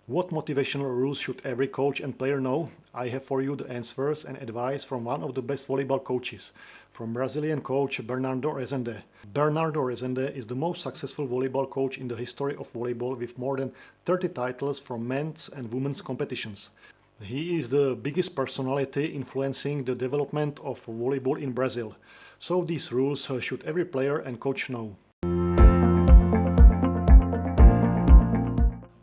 What motivational rules should every coach and player know? I have for you the answers and advice from one of the best volleyball coaches, from Brazilian coach Bernardo Rezende. Bernardo Rezende is the most successful volleyball coach in the history of volleyball with more than 30 titles from men's and women's competitions. He is the biggest personality influencing the development of volleyball in Brazil. So these rules should every player and coach know.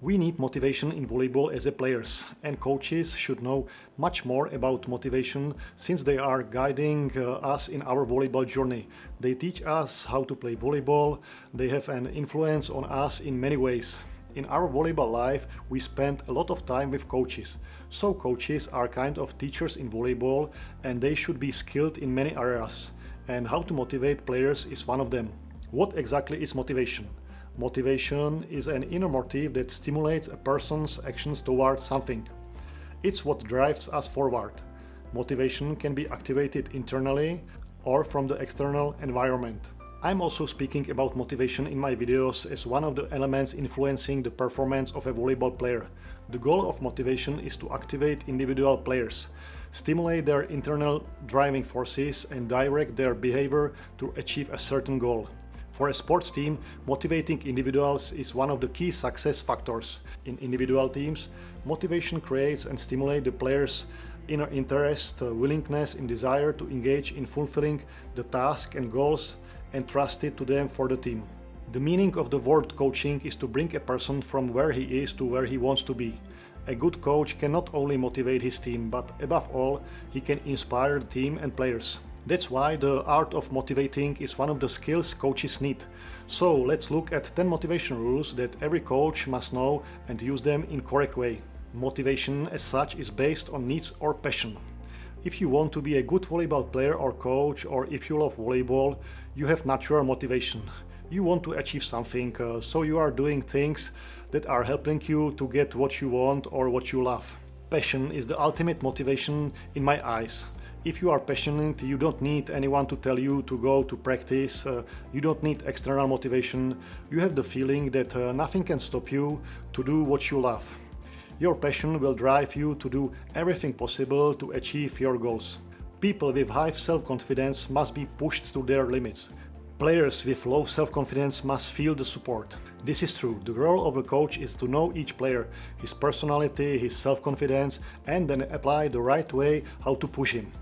We need motivation in volleyball as a players, and coaches should know much more about motivation since they are guiding us in our volleyball journey. They teach us how to play volleyball, they have an influence on us in many ways. In our volleyball life, we spend a lot of time with coaches. So coaches are kind of teachers in volleyball and they should be skilled in many areas. And how to motivate players is one of them. What exactly is motivation? Motivation is an inner motive that stimulates a person's actions towards something. It's what drives us forward. Motivation can be activated internally or from the external environment. I'm also speaking about motivation in my videos as one of the elements influencing the performance of a volleyball player. The goal of motivation is to activate individual players, stimulate their internal driving forces and direct their behavior to achieve a certain goal. For a sports team, motivating individuals is one of the key success factors. In individual teams, motivation creates and stimulates the players' inner interest, willingness and desire to engage in fulfilling the task and goals entrusted to them for the team. The meaning of the word coaching is to bring a person from where he is to where he wants to be. A good coach can not only motivate his team, but above all, he can inspire the team and players. That's why the art of motivating is one of the skills coaches need. So let's look at 10 motivation rules that every coach must know and use them in correct way. Motivation as such is based on needs or passion. If you want to be a good volleyball player or coach, or if you love volleyball, you have natural motivation. You want to achieve something, so you are doing things that are helping you to get what you want or what you love. Passion is the ultimate motivation in my eyes. If you are passionate, you don't need anyone to tell you to go to practice, you don't need external motivation, you have the feeling that nothing can stop you to do what you love. Your passion will drive you to do everything possible to achieve your goals. People with high self-confidence must be pushed to their limits. Players with low self-confidence must feel the support. This is true. The role of a coach is to know each player, his personality, his self-confidence, and then apply the right way how to push him.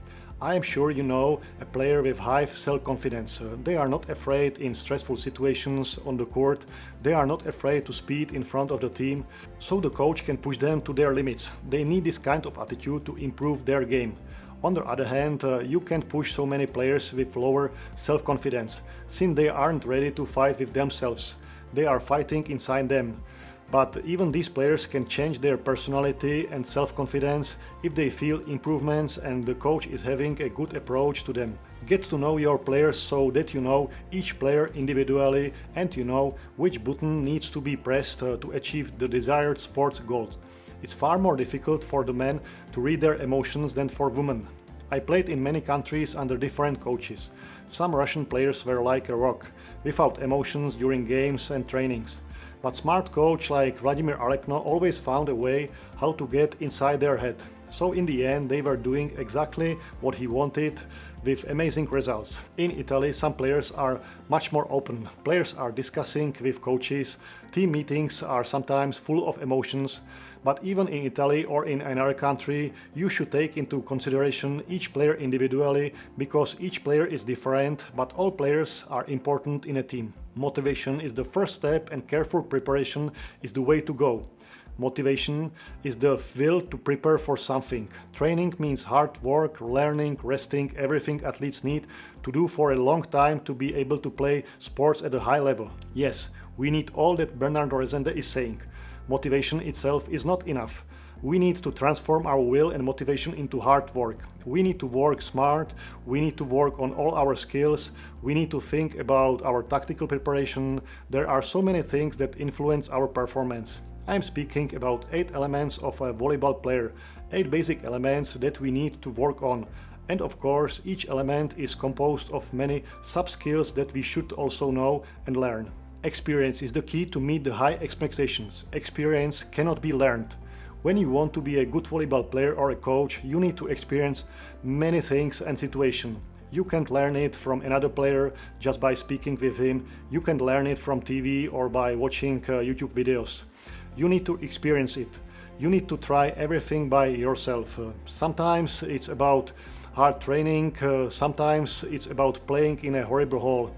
I am sure you know a player with high self-confidence. They are not afraid in stressful situations on the court. They are not afraid to speak in front of the team, so the coach can push them to their limits. They need this kind of attitude to improve their game. On the other hand, you can't push so many players with lower self-confidence, since they aren't ready to fight with themselves. They are fighting inside them. But even these players can change their personality and self-confidence if they feel improvements and the coach is having a good approach to them. Get to know your players so that you know each player individually and you know which button needs to be pressed to achieve the desired sports goals. It's far more difficult for the men to read their emotions than for women. I played in many countries under different coaches. Some Russian players were like a rock, without emotions during games and trainings. But smart coach like Vladimir Alekno always found a way how to get inside their head. So in the end they were doing exactly what he wanted with amazing results. In Italy some players are much more open. Players are discussing with coaches. Team meetings are sometimes full of emotions. But even in Italy or in another country, you should take into consideration each player individually because each player is different, but all players are important in a team. Motivation is the first step and careful preparation is the way to go. Motivation is the will to prepare for something. Training means hard work, learning, resting, everything athletes need to do for a long time to be able to play sports at a high level. Yes, we need all that Bernardo Rezende is saying. Motivation itself is not enough. We need to transform our will and motivation into hard work. We need to work smart, we need to work on all our skills, we need to think about our tactical preparation. There are so many things that influence our performance. I am speaking about 8 elements of a volleyball player, 8 basic elements that we need to work on. And of course, each element is composed of many sub-skills that we should also know and learn. Experience is the key to meet the high expectations. Experience cannot be learned. When you want to be a good volleyball player or a coach, you need to experience many things and situations. You can't learn it from another player just by speaking with him. You can learn it from TV or by watching YouTube videos. You need to experience it. You need to try everything by yourself. Sometimes it's about hard training, sometimes it's about playing in a horrible hall.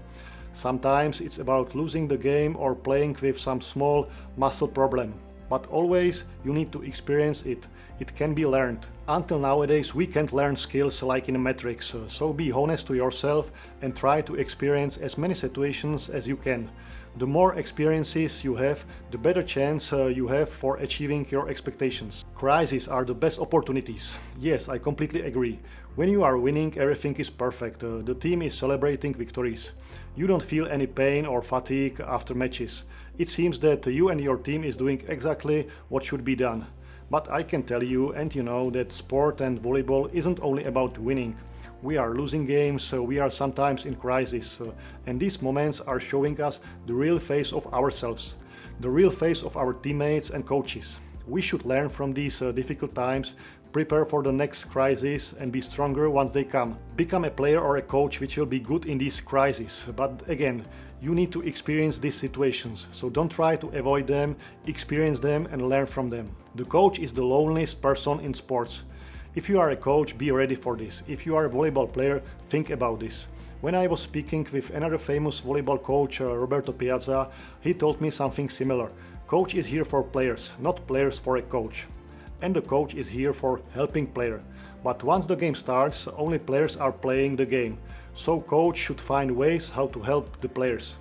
Sometimes it's about losing the game or playing with some small muscle problem. But always you need to experience it. It can be learned. Until nowadays we can't learn skills like in a matrix, so be honest to yourself and try to experience as many situations as you can. The more experiences you have, the better chance you have for achieving your expectations. Crises are the best opportunities. Yes, I completely agree. When you are winning, everything is perfect. The team is celebrating victories. You don't feel any pain or fatigue after matches. It seems that you and your team is doing exactly what should be done. But I can tell you, and you know, that sport and volleyball isn't only about winning. We are losing games, we are sometimes in crisis, and these moments are showing us the real face of ourselves, the real face of our teammates and coaches. We should learn from these difficult times, prepare for the next crisis and be stronger once they come. Become a player or a coach which will be good in these crises, but again, you need to experience these situations, so don't try to avoid them, experience them and learn from them. The coach is the loneliest person in sports. If you are a coach, be ready for this. If you are a volleyball player, think about this. When I was speaking with another famous volleyball coach, Roberto Piazza, he told me something similar. Coach is here for players, not players for a coach. And the coach is here for helping player. But once the game starts, only players are playing the game. So coach should find ways how to help the players.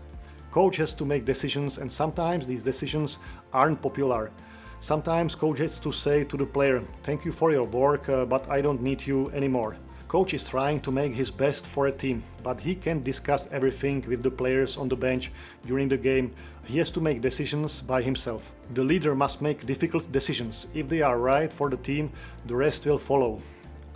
Coach has to make decisions and sometimes these decisions aren't popular. Sometimes coach has to say to the player, thank you for your work, but I don't need you anymore. Coach is trying to make his best for a team, but he can't discuss everything with the players on the bench during the game. He has to make decisions by himself. The leader must make difficult decisions. If they are right for the team, the rest will follow.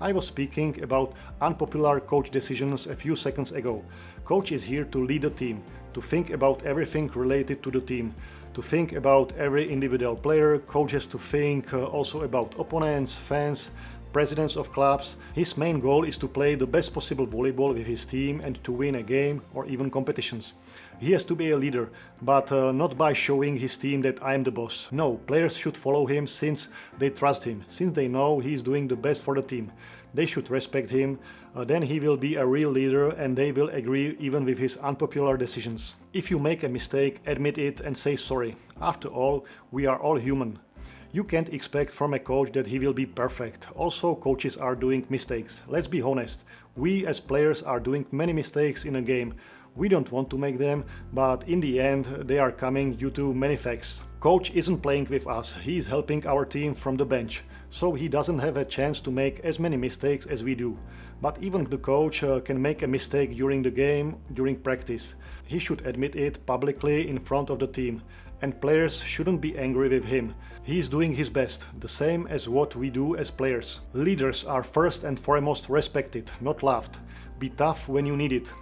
I was speaking about unpopular coach decisions a few seconds ago. Coach is here to lead the team, to think about everything related to the team, to think about every individual player. Coach has to think also about opponents, fans, presidents of clubs. His main goal is to play the best possible volleyball with his team and to win a game or even competitions. He has to be a leader, but not by showing his team that I am the boss. No, players should follow him since they trust him, since they know he is doing the best for the team. They should respect him, then he will be a real leader and they will agree even with his unpopular decisions. If you make a mistake, admit it and say sorry. After all, we are all human. You can't expect from a coach that he will be perfect. Also, coaches are doing mistakes. Let's be honest. We as players are doing many mistakes in a game. We don't want to make them, but in the end they are coming due to many facts. Coach isn't playing with us, he is helping our team from the bench, so he doesn't have a chance to make as many mistakes as we do. But even the coach can make a mistake during the game, during practice. He should admit it publicly in front of the team, and players shouldn't be angry with him. He is doing his best, the same as what we do as players. Leaders are first and foremost respected, not loved. Be tough when you need it.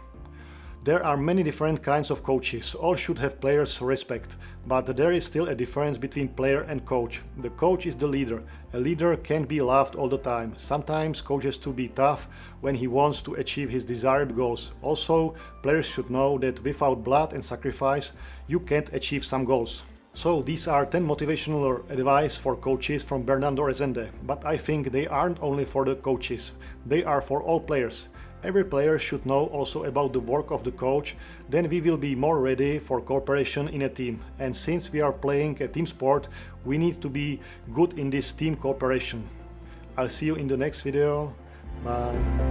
There are many different kinds of coaches, all should have players' respect, but there is still a difference between player and coach. The coach is the leader. A leader can't be loved all the time. Sometimes coach has to be tough when he wants to achieve his desired goals. Also, players should know that without blood and sacrifice, you can't achieve some goals. So these are 10 motivational advice for coaches from Bernardo Rezende, but I think they aren't only for the coaches, they are for all players. Every player should know also about the work of the coach, then we will be more ready for cooperation in a team. And since we are playing a team sport, we need to be good in this team cooperation. I'll see you in the next video. Bye.